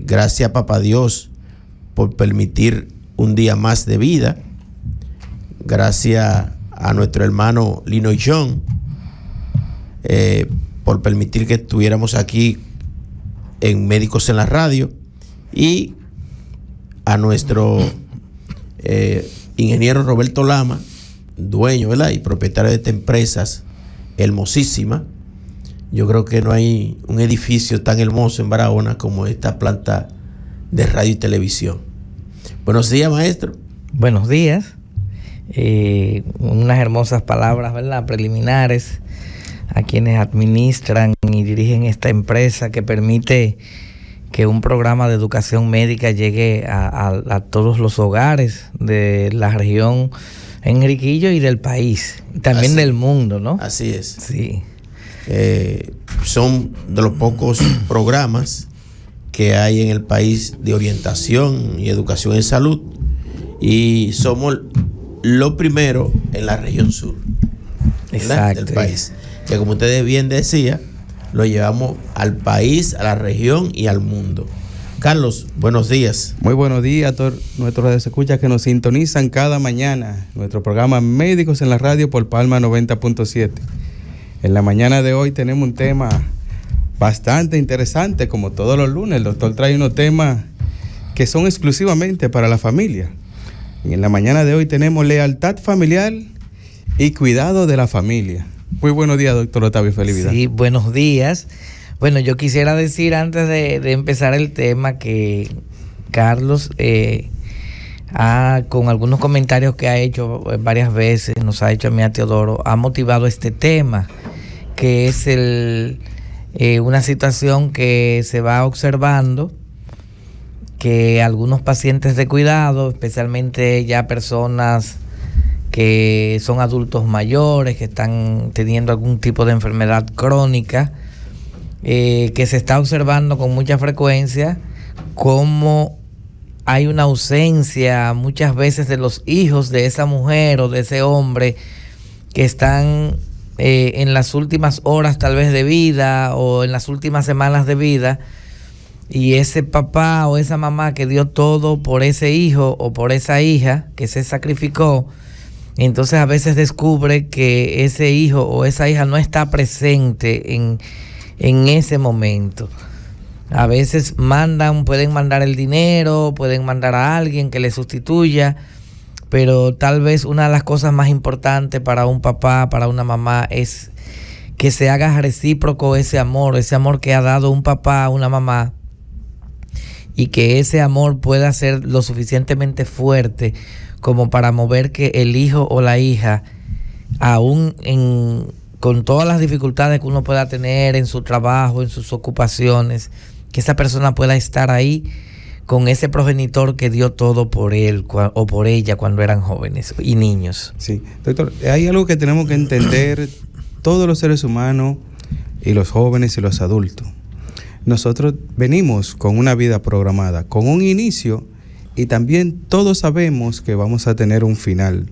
Gracias, papá Dios, por permitir un día más de vida. Gracias a nuestro hermano Lino y John por permitir que estuviéramos aquí en Médicos en la Radio, y a nuestro ingeniero Roberto Lama, dueño, ¿verdad?, y propietario de esta empresa hermosísima. Yo creo que no hay un edificio tan hermoso en Barahona como esta planta de radio y televisión. Buenos días, maestro. Buenos días. Unas hermosas palabras, ¿verdad?, preliminares a quienes administran y dirigen esta empresa que permite que un programa de educación médica llegue a todos los hogares de la región Enriquillo y del país, y también así, del mundo, ¿no? Así es. Sí. Son de los pocos programas que hay en el país de orientación y educación en salud, y somos lo primero en la región sur, ¿verdad?, del país, que como ustedes bien decía, lo llevamos al país, a la región y al mundo. Carlos, buenos días. Muy buenos días a todos nuestros escuchas que nos sintonizan cada mañana. Nuestro programa Médicos en la Radio por Palma 90.7. En la mañana de hoy tenemos un tema bastante interesante, como todos los lunes. El doctor trae unos temas que son exclusivamente para la familia. En la mañana de hoy tenemos lealtad familiar y cuidado de la familia. Muy buenos días, doctor Otavio Felividad. Sí, buenos días. Bueno, yo quisiera decir antes de empezar el tema que Carlos, con algunos comentarios que ha hecho varias veces, nos ha hecho a mí, a Teodoro, ha motivado este tema, que es una situación que se va observando, que algunos pacientes de cuidado, especialmente ya personas que son adultos mayores, que están teniendo algún tipo de enfermedad crónica, que se está observando con mucha frecuencia cómo hay una ausencia muchas veces de los hijos de esa mujer o de ese hombre que están en las últimas horas tal vez de vida o en las últimas semanas de vida, y ese papá o esa mamá que dio todo por ese hijo o por esa hija que se sacrificó, entonces a veces descubre que ese hijo o esa hija no está presente en ese momento. A veces pueden mandar el dinero, pueden mandar a alguien que le sustituya, pero tal vez una de las cosas más importantes para un papá, para una mamá, es que se haga recíproco ese amor que ha dado un papá a una mamá, y que ese amor pueda ser lo suficientemente fuerte como para mover que el hijo o la hija, aún con todas las dificultades que uno pueda tener en su trabajo, en sus ocupaciones, que esa persona pueda estar ahí con ese progenitor que dio todo por él o por ella cuando eran jóvenes y niños. Sí, doctor, hay algo que tenemos que entender todos los seres humanos, y los jóvenes y los adultos. Nosotros venimos con una vida programada, con un inicio, y también todos sabemos que vamos a tener un final.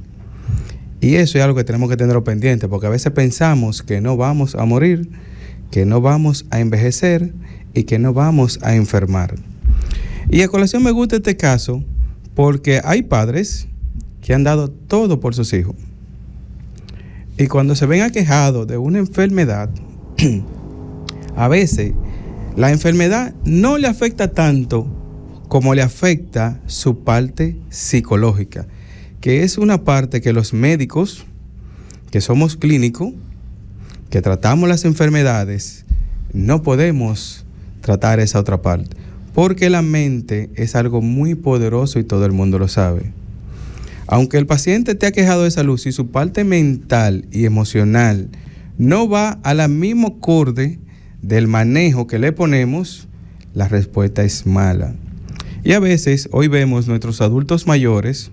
Y eso es algo que tenemos que tenerlo pendiente, porque a veces pensamos que no vamos a morir, que no vamos a envejecer y que no vamos a enfermar. Y a colación me gusta este caso porque hay padres que han dado todo por sus hijos. Y cuando se ven aquejados de una enfermedad, a veces la enfermedad no le afecta tanto como le afecta su parte psicológica, que es una parte que los médicos, que somos clínicos, que tratamos las enfermedades, no podemos tratar esa otra parte, porque la mente es algo muy poderoso y todo el mundo lo sabe. Aunque el paciente esté aquejado de salud, si su parte mental y emocional no va a la misma acorde del manejo que le ponemos, la respuesta es mala. Y a veces hoy vemos nuestros adultos mayores,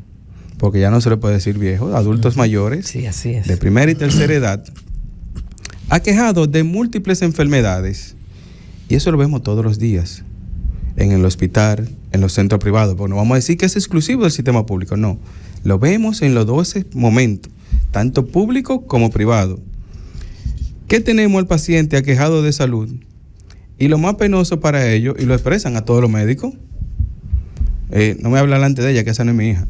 porque ya no se le puede decir viejos, adultos mayores, sí, así es, de primera y tercera edad, aquejados de múltiples enfermedades. Y eso lo vemos todos los días, en el hospital, en los centros privados. Porque no vamos a decir que es exclusivo del sistema público, no. Lo vemos en los 12 momentos, tanto público como privado. ¿Qué tenemos al paciente aquejado de salud? Y lo más penoso para ellos, y lo expresan a todos los médicos, no me habla delante de ella, que esa no es mi hija.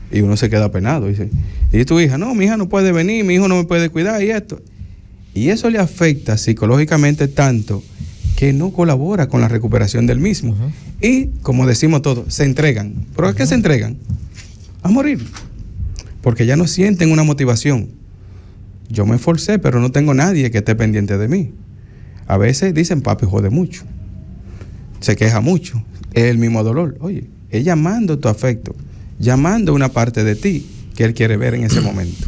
Y uno se queda penado. Dice, ¿y tu hija? No, mi hija no puede venir, mi hijo no me puede cuidar y esto. Y eso le afecta psicológicamente tanto que no colabora con la recuperación del mismo. Y, como decimos todos, se entregan. ¿Pero a qué se entregan? A morir. Porque ya no sienten una motivación. Yo me esforcé, pero no tengo nadie que esté pendiente de mí. A veces dicen, papi jode mucho. Se queja mucho. Es el mismo dolor. Oye, es llamando tu afecto, llamando una parte de ti que él quiere ver en ese momento.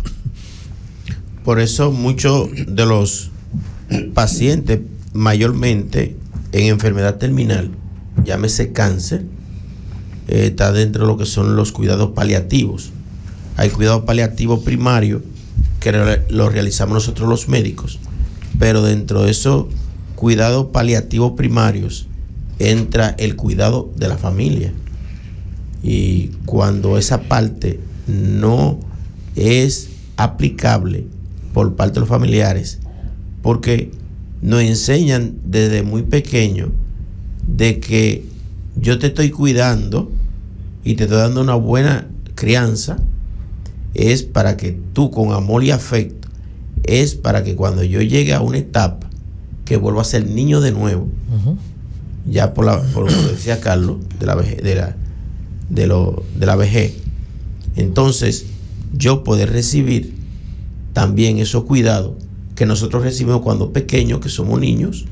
Por eso muchos de los pacientes, mayormente en enfermedad terminal, llámese cáncer, está dentro de lo que son los cuidados paliativos. Hay cuidados paliativos primarios que lo realizamos nosotros los médicos, pero dentro de esos cuidados paliativos primarios entra el cuidado de la familia. Y cuando esa parte no es aplicable por parte de los familiares, porque nos enseñan desde muy pequeño de que yo te estoy cuidando y te estoy dando una buena crianza, es para que tú con amor y afecto, es para que cuando yo llegue a una etapa que vuelva a ser niño de nuevo, ya por lo que decía Carlos, de la vejez, entonces yo poder recibir también esos cuidados que nosotros recibimos cuando pequeños, que somos niños,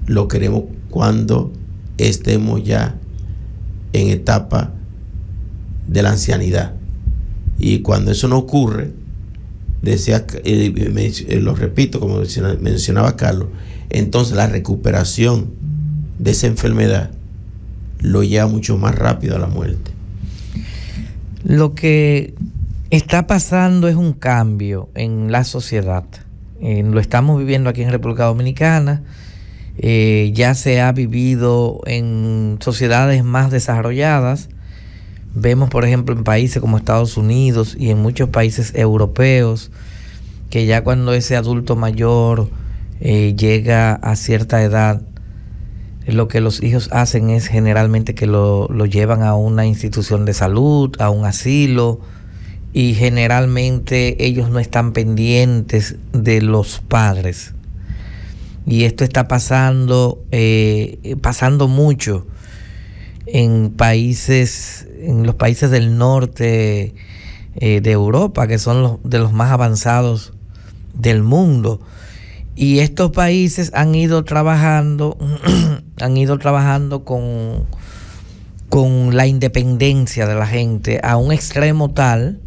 lo queremos cuando estemos ya en etapa de la ancianidad. Y cuando eso no ocurre, decía, lo repito, como mencionaba Carlos, entonces la recuperación de esa enfermedad lo lleva mucho más rápido a la muerte. Lo que está pasando es un cambio en la sociedad. Lo estamos viviendo aquí en República Dominicana. Ya se ha vivido en sociedades más desarrolladas. Vemos, por ejemplo, en países como Estados Unidos y en muchos países europeos, que ya cuando ese adulto mayor llega a cierta edad, lo que los hijos hacen es generalmente que lo llevan a una institución de salud, a un asilo, y generalmente ellos no están pendientes de los padres. Y esto está pasando mucho en los países del norte de Europa, que son de los más avanzados del mundo. Y estos países han ido trabajando con la independencia de la gente a un extremo tal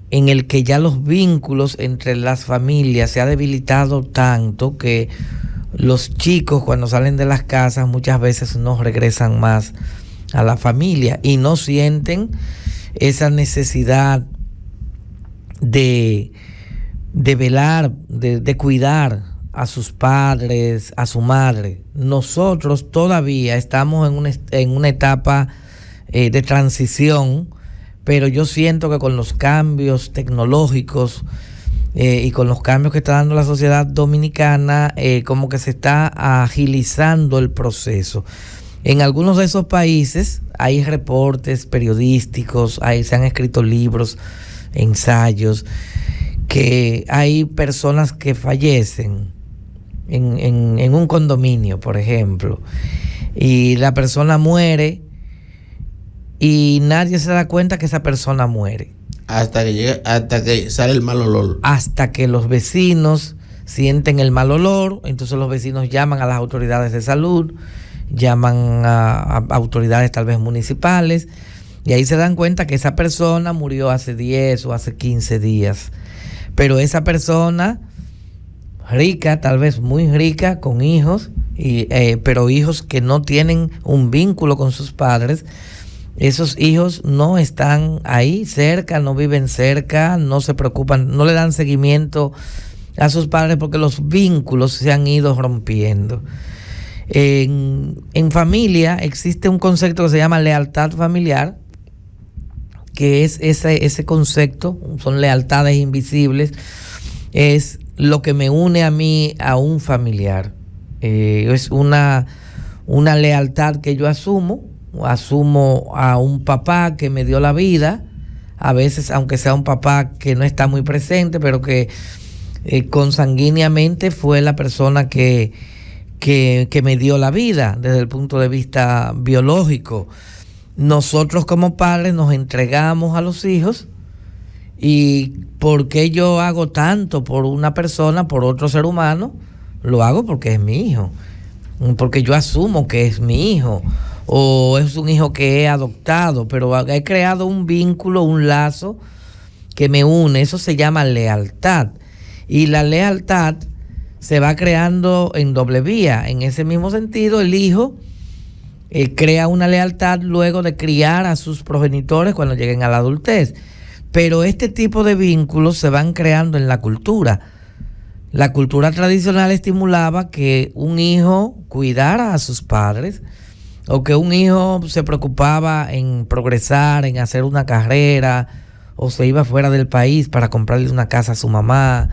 en el que ya los vínculos entre las familias se ha debilitado tanto que los chicos, cuando salen de las casas, muchas veces no regresan más a la familia y no sienten esa necesidad de velar, de cuidar a sus padres, a su madre. Nosotros todavía estamos en una etapa de transición, pero yo siento que con los cambios tecnológicos y con los cambios que está dando la sociedad dominicana, como que se está agilizando el proceso. En algunos de esos países hay reportes periodísticos, se han escrito libros, ensayos, que hay personas que fallecen en un condominio, por ejemplo, y la persona muere y nadie se da cuenta que esa persona muere. Hasta que sale el mal olor. Hasta que los vecinos sienten el mal olor, entonces los vecinos llaman a las autoridades de salud, llaman a autoridades tal vez municipales, y ahí se dan cuenta que esa persona murió hace 10 o hace 15 días. Pero esa persona rica, tal vez muy rica, con hijos, pero hijos que no tienen un vínculo con sus padres, esos hijos no están ahí cerca, no viven cerca, no se preocupan, no le dan seguimiento a sus padres porque los vínculos se han ido rompiendo. En familia existe un concepto que se llama lealtad familiar, que es ese concepto, son lealtades invisibles, es lo que me une a mí a un familiar. Es una lealtad que yo asumo a un papá que me dio la vida, a veces aunque sea un papá que no está muy presente, pero que consanguíneamente fue la persona que me dio la vida desde el punto de vista biológico. Nosotros como padres nos entregamos a los hijos. ¿Y por qué yo hago tanto por una persona, por otro ser humano? Lo hago porque es mi hijo, porque yo asumo que es mi hijo, o es un hijo que he adoptado, pero he creado un vínculo, un lazo que me une. Eso se llama lealtad, y la lealtad se va creando en doble vía. En ese mismo sentido, el hijo crea una lealtad luego de criar a sus progenitores cuando lleguen a la adultez. Pero este tipo de vínculos se van creando en la cultura. La cultura tradicional estimulaba que un hijo cuidara a sus padres, o que un hijo se preocupaba en progresar, en hacer una carrera, o se iba fuera del país para comprarle una casa a su mamá,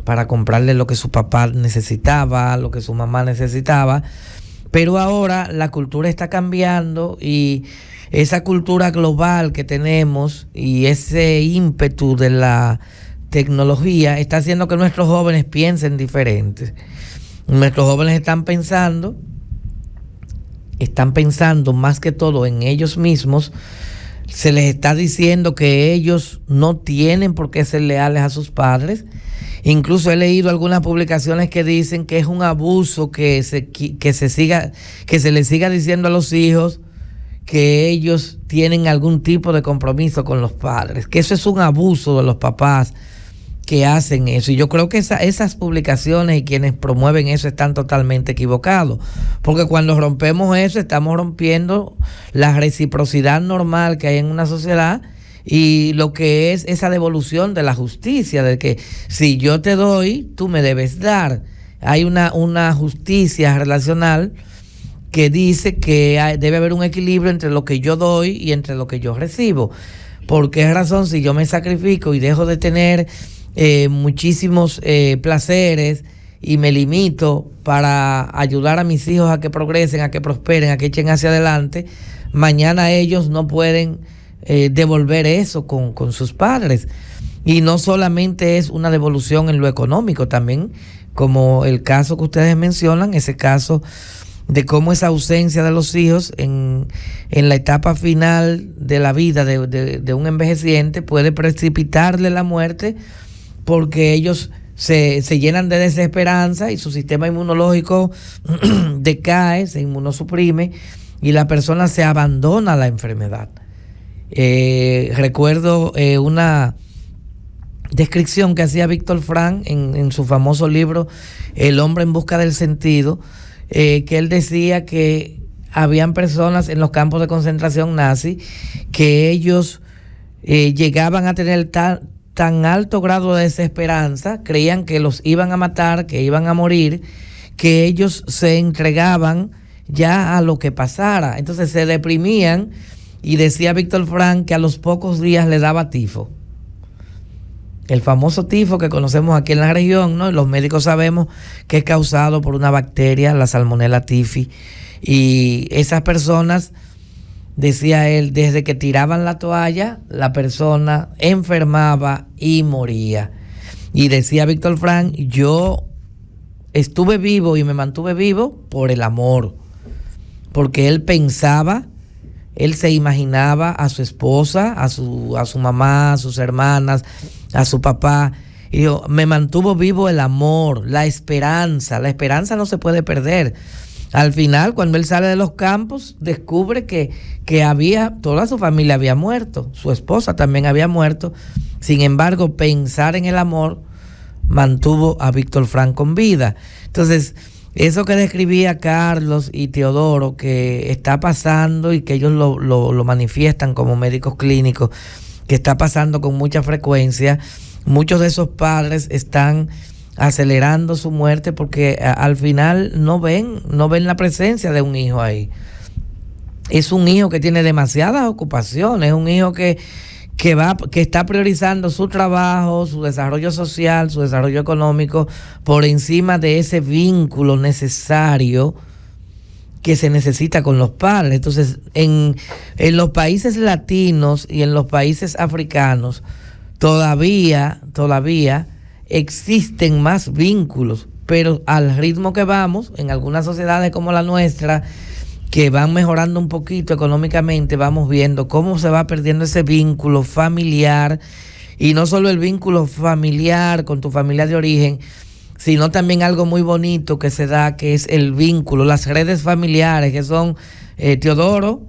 para comprarle lo que su papá necesitaba, lo que su mamá necesitaba. Pero ahora la cultura está cambiando, y esa cultura global que tenemos y ese ímpetu de la tecnología está haciendo que nuestros jóvenes piensen diferentes. Nuestros jóvenes están pensando más que todo en ellos mismos. Se les está diciendo que ellos no tienen por qué ser leales a sus padres. Incluso he leído algunas publicaciones que dicen que es un abuso que se les siga diciendo a los hijos que ellos tienen algún tipo de compromiso con los padres, que eso es un abuso de los papás que hacen eso. Y yo creo que esas publicaciones y quienes promueven eso están totalmente equivocados, porque cuando rompemos eso estamos rompiendo la reciprocidad normal que hay en una sociedad, y lo que es esa devolución de la justicia, de que si yo te doy, tú me debes dar. Hay una justicia relacional que dice que debe haber un equilibrio entre lo que yo doy y entre lo que yo recibo. ¿Por qué razón? Si yo me sacrifico y dejo de tener muchísimos placeres y me limito para ayudar a mis hijos a que progresen, a que prosperen, a que echen hacia adelante, mañana ellos no pueden devolver eso con sus padres. Y no solamente es una devolución en lo económico, también como el caso que ustedes mencionan, ese caso de cómo esa ausencia de los hijos en la etapa final de la vida de un envejeciente puede precipitarle la muerte, porque ellos se llenan de desesperanza y su sistema inmunológico decae, se inmunosuprime, y la persona se abandona a la enfermedad. Recuerdo una descripción que hacía Víctor Frank en su famoso libro El hombre en busca del sentido, que él decía que habían personas en los campos de concentración nazi que ellos llegaban a tener tan alto grado de desesperanza, creían que los iban a matar, que iban a morir, que ellos se entregaban ya a lo que pasara. Entonces se deprimían, y decía Víctor Frank que a los pocos días le daba tifo. El famoso tifo que conocemos aquí en la región, ¿no? Los médicos sabemos que es causado por una bacteria, la Salmonella typhi. Y esas personas, decía él, desde que tiraban la toalla, la persona enfermaba y moría. Y decía Víctor Frank, yo estuve vivo y me mantuve vivo por el amor. Porque él pensaba, él se imaginaba a su esposa, a su mamá, a sus hermanas, a su papá. Y dijo, me mantuvo vivo el amor, la esperanza. La esperanza no se puede perder. Al final, cuando él sale de los campos, descubre que toda su familia había muerto, su esposa también había muerto. Sin embargo, pensar en el amor mantuvo a Víctor Frank con vida. Entonces, eso que describía Carlos y Teodoro, que está pasando y que ellos lo manifiestan como médicos clínicos, que está pasando con mucha frecuencia, muchos de esos padres están acelerando su muerte porque al final no ven la presencia de un hijo ahí. Es un hijo que tiene demasiadas ocupaciones, es un hijo que que está priorizando su trabajo, su desarrollo social, su desarrollo económico por encima de ese vínculo necesario que se necesita con los padres. Entonces, en los países latinos y en los países africanos todavía existen más vínculos, pero al ritmo que vamos, en algunas sociedades como la nuestra, que van mejorando un poquito económicamente, vamos viendo cómo se va perdiendo ese vínculo familiar, y no solo el vínculo familiar con tu familia de origen, sino también algo muy bonito que se da, que es el vínculo, las redes familiares, que son Teodoro,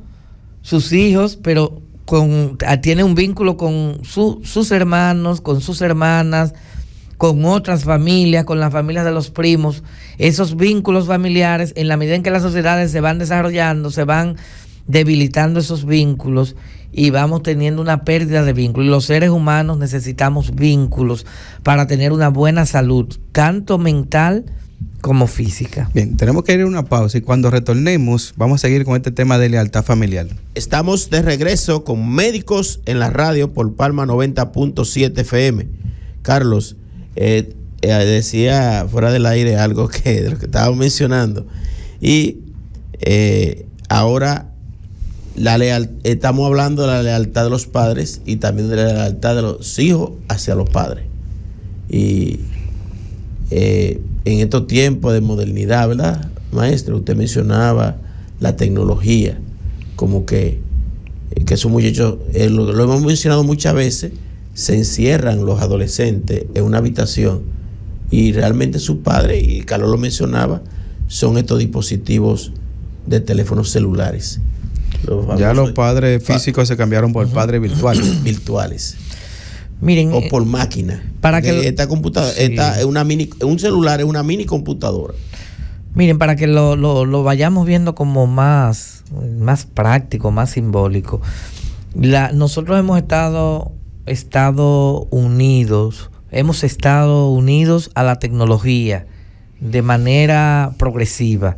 sus hijos, pero tiene un vínculo con sus hermanos, con sus hermanas, con otras familias, con las familias de los primos. Esos vínculos familiares, en la medida en que las sociedades se van desarrollando, se van debilitando esos vínculos y vamos teniendo una pérdida de vínculos. Los seres humanos necesitamos vínculos para tener una buena salud, tanto mental como física. Bien, tenemos que ir a una pausa y cuando retornemos vamos a seguir con este tema de lealtad familiar. Estamos de regreso con Médicos en la Radio por Palma 90.7 FM. Carlos, decía fuera del aire algo de lo que estábamos mencionando, y ahora estamos hablando de la lealtad de los padres y también de la lealtad de los hijos hacia los padres. Y en estos tiempos de modernidad, ¿verdad, maestro? Usted mencionaba la tecnología, como que esos muchachos, lo hemos mencionado muchas veces, se encierran los adolescentes en una habitación y realmente sus padres, y Carlos lo son estos dispositivos de teléfonos celulares. Ya los padres físicos se cambiaron por padres virtuales. Virtuales. Miren, o por máquina. Para que esta computadora, sí. Un celular es una mini computadora. Miren, para que lo vayamos viendo como más práctico, más simbólico. Nosotros hemos estado unidos a la tecnología de manera progresiva.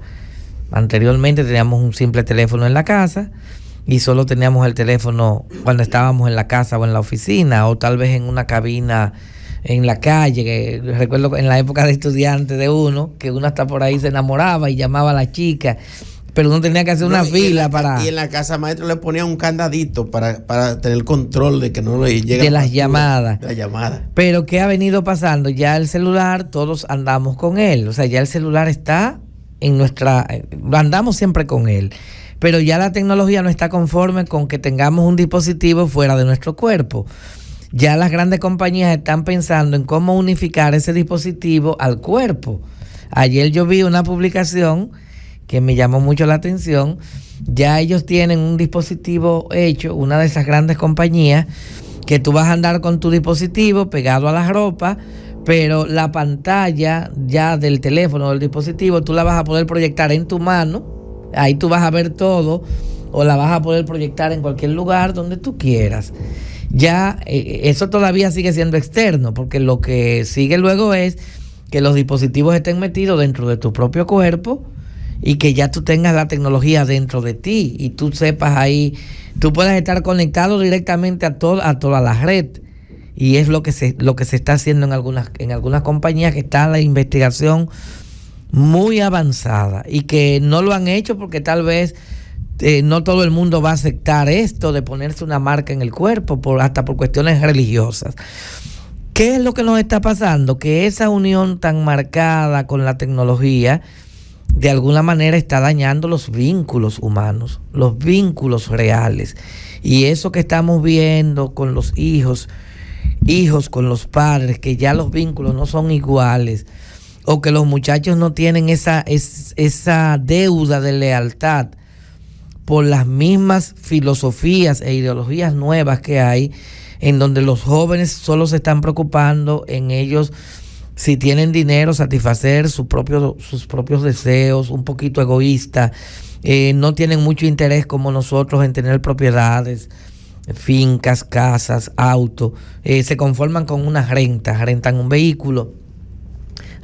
Anteriormente teníamos un simple teléfono en la casa y solo teníamos el teléfono cuando estábamos en la casa o en la oficina, o tal vez en una cabina en la calle, que recuerdo en la época de estudiante de uno, que uno hasta por ahí se enamoraba y llamaba a la chica, pero uno tenía que hacer una fila para... Y en la casa maestro le ponía un candadito para tener control de que no le lleguen de las llamadas. De la llamada. Pero ¿qué ha venido pasando? Ya el celular, todos andamos con él. O sea, ya el celular está en andamos siempre con él. Pero ya la tecnología no está conforme con que tengamos un dispositivo fuera de nuestro cuerpo. Ya las grandes compañías están pensando en cómo unificar ese dispositivo al cuerpo. Ayer yo vi una publicación que me llamó mucho la atención. Ya ellos tienen un dispositivo hecho, una de esas grandes compañías, que tú vas a andar con tu dispositivo pegado a la ropa, pero la pantalla ya del teléfono o del dispositivo tú la vas a poder proyectar en tu mano. Ahí tú vas a ver todo, o la vas a poder proyectar en cualquier lugar donde tú quieras. Ya eso todavía sigue siendo externo, porque lo que sigue luego es que los dispositivos estén metidos dentro de tu propio cuerpo y que ya tú tengas la tecnología dentro de ti y tú sepas ahí, tú puedas estar conectado directamente a toda la red. Y es lo que se está haciendo en algunas compañías, que está la investigación muy avanzada y que no lo han hecho porque tal vez no todo el mundo va a aceptar esto de ponerse una marca en el cuerpo, hasta por cuestiones religiosas. ¿Qué es lo que nos está pasando? Que esa unión tan marcada con la tecnología de alguna manera está dañando los vínculos humanos, los vínculos reales. Y eso que estamos viendo con los hijos con los padres, que ya los vínculos no son iguales, o que los muchachos no tienen esa deuda de lealtad por las mismas filosofías e ideologías nuevas que hay, en donde los jóvenes solo se están preocupando en ellos, si tienen dinero, satisfacer sus propios deseos, un poquito egoísta, no tienen mucho interés como nosotros en tener propiedades, fincas, casas, autos, se conforman con una renta, rentan un vehículo,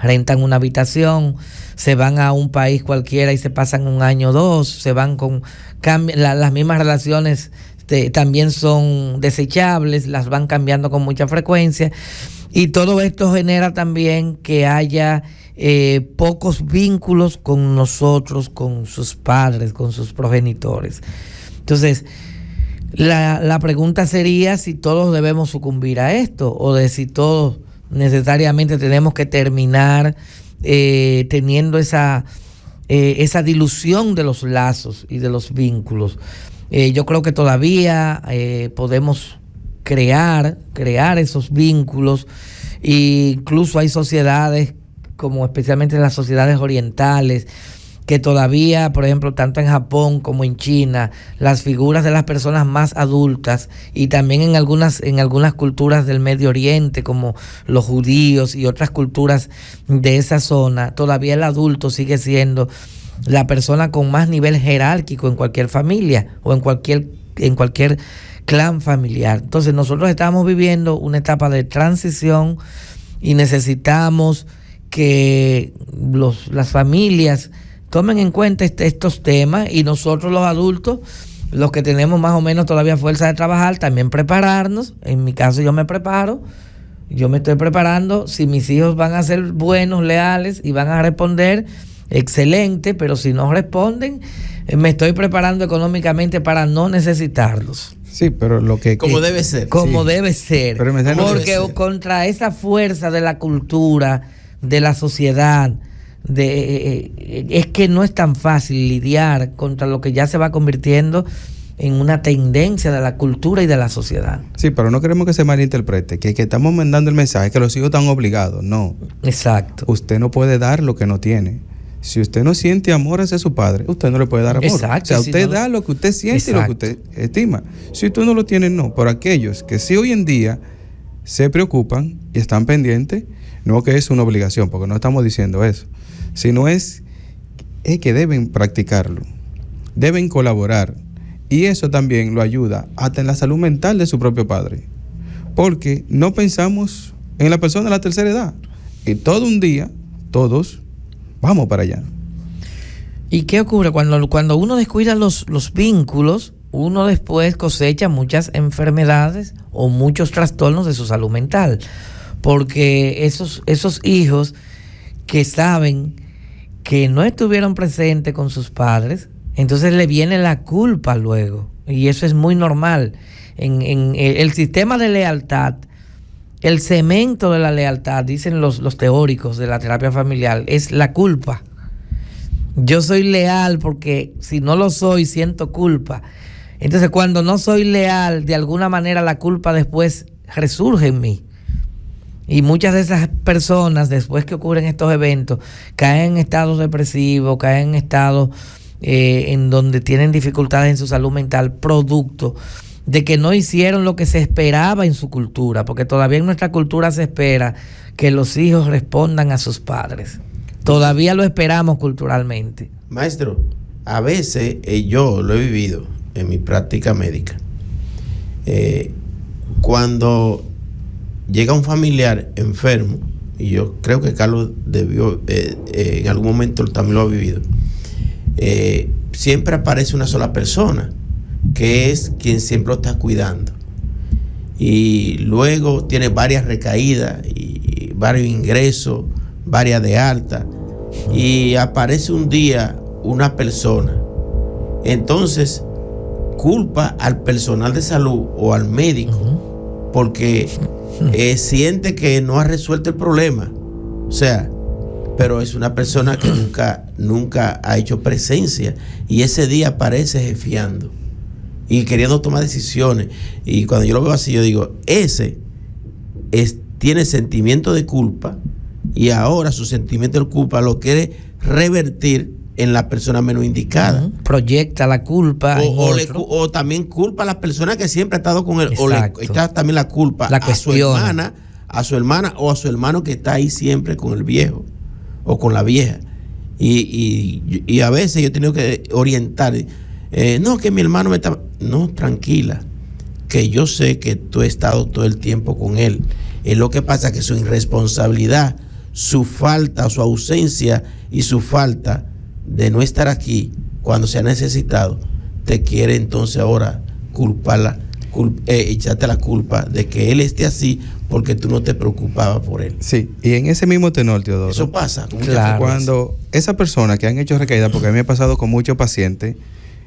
rentan una habitación, se van a un país cualquiera y se pasan un año o dos, se van con las mismas relaciones también son desechables, las van cambiando con mucha frecuencia, y todo esto genera también que haya pocos vínculos con nosotros, con sus padres, con sus progenitores. Entonces, la pregunta sería si todos debemos sucumbir a esto, o de si todos necesariamente tenemos que terminar teniendo esa dilución de los lazos y de los vínculos. Yo creo que todavía podemos crear esos vínculos, e incluso hay sociedades, como especialmente las sociedades orientales, que todavía, por ejemplo, tanto en Japón como en China, las figuras de las personas más adultas, y también en algunas culturas del Medio Oriente, como los judíos y otras culturas de esa zona, todavía el adulto sigue siendo la persona con más nivel jerárquico en cualquier familia o en cualquier clan familiar. Entonces nosotros estamos viviendo una etapa de transición y necesitamos que las familias tomen en cuenta estos temas, y nosotros los adultos, los que tenemos más o menos todavía fuerza de trabajar, también prepararnos. En mi caso yo me estoy preparando. Si mis hijos van a ser buenos, leales y van a responder, excelente, pero si no responden, me estoy preparando económicamente para no necesitarlos. Sí, pero como debe ser. Como sí. debe ser. Porque contra esa fuerza de la cultura, de la sociedad, es que no es tan fácil lidiar contra lo que ya se va convirtiendo en una tendencia de la cultura y de la sociedad. Sí, pero no queremos que se malinterprete, que estamos mandando el mensaje que los hijos están obligados. No. Exacto. Usted no puede dar lo que no tiene. Si usted no siente amor hacia su padre, usted no le puede dar amor. Exacto. O sea, usted da lo que usted siente y lo que usted estima. Si usted no lo tiene, no. Por aquellos que sí hoy en día se preocupan y están pendientes, no que es una obligación, porque no estamos diciendo eso, sino es que deben practicarlo, deben colaborar, y eso también lo ayuda hasta en la salud mental de su propio padre, porque no pensamos en la persona de la tercera edad, y todo un día, todos vamos para allá. ¿Y qué ocurre? Cuando uno descuida los vínculos, uno después cosecha muchas enfermedades o muchos trastornos de su salud mental, porque esos hijos que saben que no estuvieron presentes con sus padres, entonces le viene la culpa luego, y eso es muy normal. En el sistema de lealtad, el cemento de la lealtad, dicen los teóricos de la terapia familiar, es la culpa. Yo soy leal porque si no lo soy, siento culpa. Entonces, cuando no soy leal, de alguna manera la culpa después resurge en mí. Y muchas de esas personas, después que ocurren estos eventos, caen en estados depresivos, caen en estados en donde tienen dificultades en su salud mental, producto de que no hicieron lo que se esperaba en su cultura, porque todavía en nuestra cultura se espera que los hijos respondan a sus padres. Todavía lo esperamos culturalmente. Maestro, a veces yo lo he vivido en mi práctica médica. Cuando llega un familiar enfermo, y yo creo que Carlos debió, en algún momento también lo ha vivido, siempre aparece una sola persona, que es quien siempre lo está cuidando. Y luego tiene varias recaídas, y varios ingresos, varias de alta, y aparece un día una persona. Entonces, culpa al personal de salud o al médico, porque siente que no ha resuelto el problema. O sea, pero es una persona que nunca ha hecho presencia, y ese día aparece jefiando y queriendo tomar decisiones. Y cuando yo lo veo así, yo digo, tiene sentimiento de culpa, y ahora su sentimiento de culpa lo quiere revertir en la persona menos indicada. Proyecta la culpa o también culpa a la persona que siempre ha estado con él. Exacto. O le echa también la culpa a su hermana o a su hermano que está ahí siempre con el viejo o con la vieja. Y a veces yo he tenido que orientar, no, que mi hermano me está... No, tranquila, que yo sé que tú has estado todo el tiempo con él. Es lo que pasa, que su irresponsabilidad, su falta, su ausencia y su falta de no estar aquí cuando se ha necesitado, te quiere entonces ahora echarte la culpa de que él esté así porque tú no te preocupabas por él. Sí, y en ese mismo tenor, Teodoro. Eso pasa. Claro. Cuando esas personas que han hecho recaídas, porque a mí me ha pasado con muchos pacientes,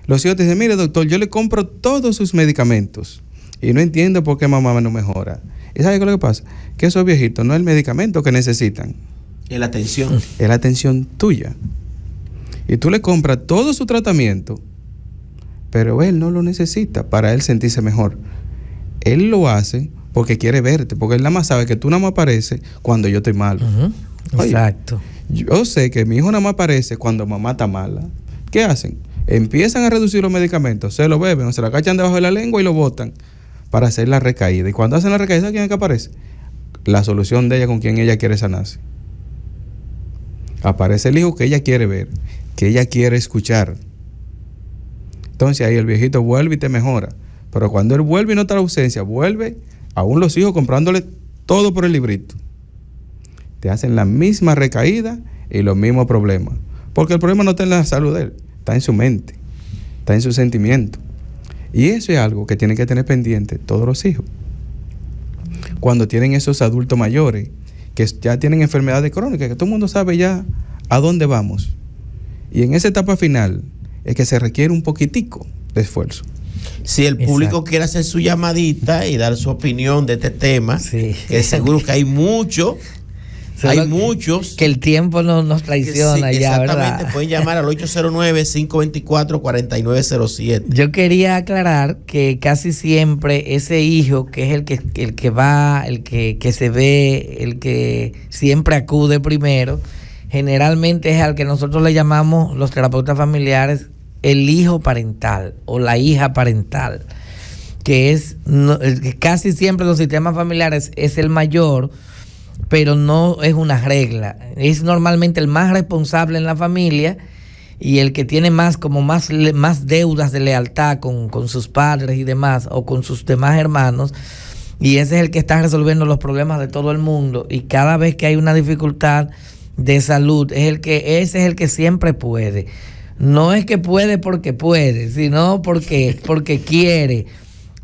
los hijos te dicen, mire doctor, yo le compro todos sus medicamentos y no entiendo por qué mamá no mejora. ¿Y sabe qué es lo que pasa? Que esos viejitos no es el medicamento que necesitan. Es la atención. Es la atención tuya. Y tú le compras todo su tratamiento, pero él no lo necesita para él sentirse mejor. Él lo hace porque quiere verte, porque él nada más sabe que tú nada más apareces cuando yo estoy malo. Oye, Exacto. yo sé que mi hijo nada más aparece cuando mamá está mala. ¿Qué hacen? Empiezan a reducir los medicamentos, se lo beben o se la cachan debajo de la lengua y lo botan para hacer la recaída. Y cuando hacen la recaída, ¿sabe quién es que aparece? La solución de ella con quien ella quiere sanarse. Aparece el hijo que ella quiere ver, que ella quiere escuchar. Entonces ahí el viejito vuelve y te mejora. Pero cuando él vuelve y nota la ausencia, vuelve aún los hijos comprándole todo por el librito. Te hacen la misma recaída y los mismos problemas. Porque el problema no está en la salud de él, está en su mente, está en su sentimiento. Y eso es algo que tienen que tener pendiente todos los hijos. Cuando tienen esos adultos mayores que ya tienen enfermedades crónicas, que todo el mundo sabe ya a dónde vamos. Y en esa etapa final es que se requiere un poquitico de esfuerzo. Si el público quiere hacer su llamadita y dar su opinión de este tema, Sí. que seguro que hay muchos. Hay muchos. Que el tiempo nos traiciona sí, ya, exactamente, ¿verdad? pueden llamar al 809-524-4907. Yo quería aclarar que casi siempre ese hijo, que es el que va, el que se ve, el que siempre acude primero, generalmente es al que nosotros le llamamos los terapeutas familiares el hijo parental o la hija parental, que es casi siempre en los sistemas familiares es el mayor, pero no es una regla. Es normalmente el más responsable en la familia y el que tiene más deudas de lealtad con sus padres y demás, o con sus demás hermanos, y ese es el que está resolviendo los problemas de todo el mundo. Y cada vez que hay una dificultad de salud, ese es el que siempre puede. No es que puede porque puede, sino porque quiere.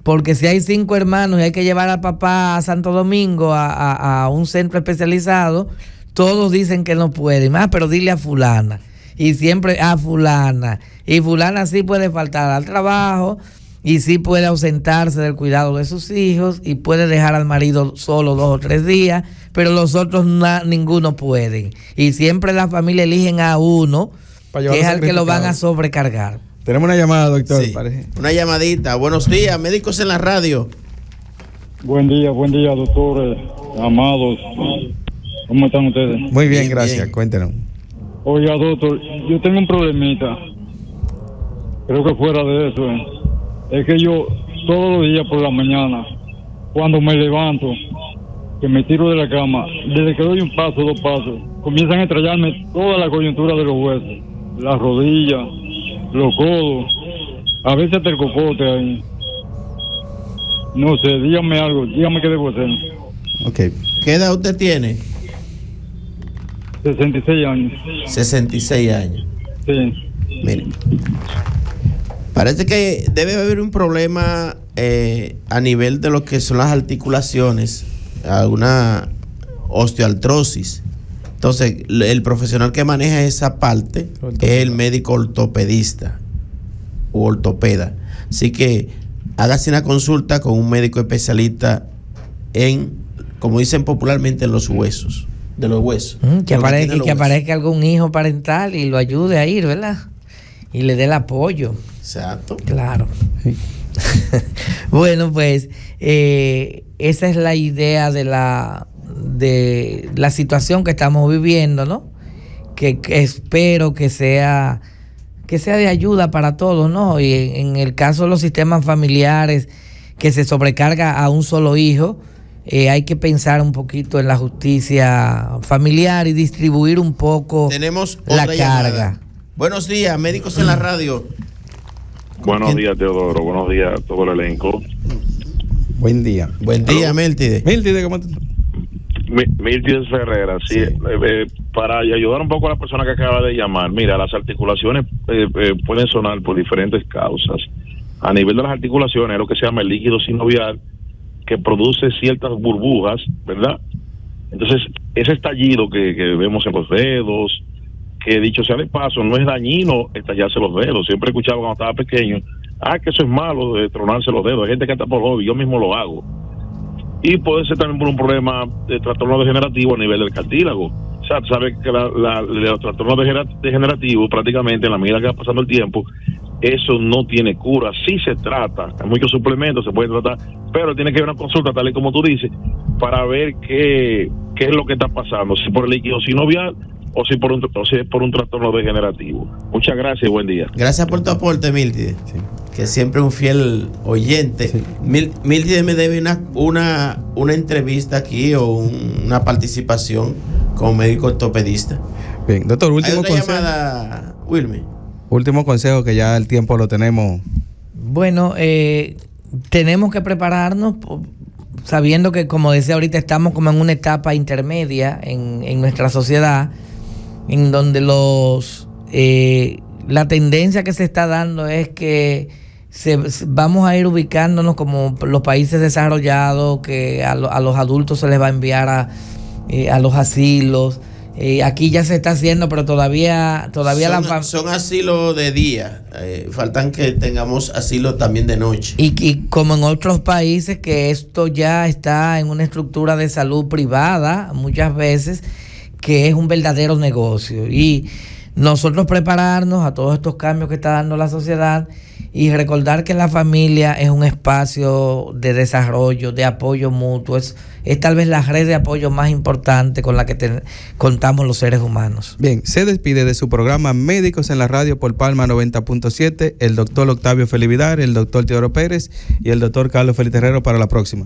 Porque si hay 5 hermanos y hay que llevar al papá a Santo Domingo a un centro especializado, todos dicen que no pueden. Pero dile a fulana. Y siempre a fulana. Y fulana sí puede faltar al trabajo y sí puede ausentarse del cuidado de sus hijos y puede dejar al marido solo 2 o 3 días, pero los otros ninguno pueden. Y siempre la familia eligen a uno, que es al que lo van a sobrecargar. Tenemos una llamada, doctor. Sí, una llamadita. Buenos días, Médicos en la Radio. Buen día, doctores, amados. ¿Cómo están ustedes? Muy bien, gracias. Bien. Cuéntenos. Oiga, doctor, yo tengo un problemita. Creo que fuera de eso, es que yo todos los días por la mañana, cuando me levanto, que me tiro de la cama, desde que doy un paso, 2 pasos, comienzan a estrellarme toda la coyuntura de los huesos, las rodillas, los codos, a veces hasta el cocote ahí. No sé, dígame algo, dígame qué debo hacer. Ok. ¿Qué edad usted tiene? 66 años. 66 años. Sí. Mire, parece que debe haber un problema a nivel de lo que son las articulaciones, alguna osteoartrosis. Entonces, el profesional que maneja esa parte es el médico ortopedista o ortopeda. Así que hágase una consulta con un médico especialista en, como dicen popularmente, en los huesos, de los huesos. Que aparezca algún hijo parental y lo ayude a ir, ¿verdad? Y le dé el apoyo. Exacto. Claro. Sí. Bueno, pues esa es la idea de la situación que estamos viviendo, ¿no? Que espero que sea de ayuda para todos, ¿no? Y en el caso de los sistemas familiares que se sobrecarga a un solo hijo, hay que pensar un poquito en la justicia familiar y distribuir un poco la carga. Llamada. Buenos días, Médicos en la Radio. Buenos días, Teodoro. Buenos días a todo el elenco. Buen día. Buen día, Méltide. Méltide, ¿cómo te...? Méltide Ferreira, sí. Para ayudar un poco a la persona que acaba de llamar, mira, las articulaciones pueden sonar por diferentes causas. a nivel de las articulaciones, es lo que se llama el líquido sinovial, que produce ciertas burbujas, ¿verdad? Entonces, ese estallido que vemos en los dedos, que dicho sea de paso, no es dañino estallarse los dedos. Siempre escuchaba cuando estaba pequeño, que eso es malo de tronarse los dedos. Hay gente que está por hobby, yo mismo lo hago. Y puede ser también por un problema de trastorno degenerativo a nivel del cartílago. O sea, sabes que los trastornos degenerativos, prácticamente, en la medida que va pasando el tiempo, eso no tiene cura. Sí se trata, hay muchos suplementos, se puede tratar, pero tiene que haber una consulta, tal y como tú dices, para ver qué es lo que está pasando, si por el líquido sinovial o si por un trastorno degenerativo. Muchas gracias y buen día. Gracias por tu aporte, Miltides, que siempre un fiel oyente. Sí. Miltides me debe una entrevista aquí o una participación como médico ortopedista. Bien, doctor, último consejo. Llamada, Wilmy. Último consejo, que ya el tiempo lo tenemos. Bueno, tenemos que prepararnos sabiendo que, como decía ahorita, estamos como en una etapa intermedia en nuestra sociedad, en donde la tendencia que se está dando es que vamos a ir ubicándonos como los países desarrollados, que a los adultos se les va a enviar a los asilos. Aquí ya se está haciendo, pero todavía son asilos de día. Faltan que tengamos asilo también de noche. Y como en otros países, que esto ya está en una estructura de salud privada, muchas veces, que es un verdadero negocio. Y nosotros prepararnos a todos estos cambios que está dando la sociedad y recordar que la familia es un espacio de desarrollo, de apoyo mutuo. Es tal vez la red de apoyo más importante con la que contamos los seres humanos. Bien, se despide de su programa Médicos en la Radio por Palma 90.7 el doctor Octavio Felividar, el doctor Teodoro Pérez y el doctor Carlos Félix Terrero. Para la próxima.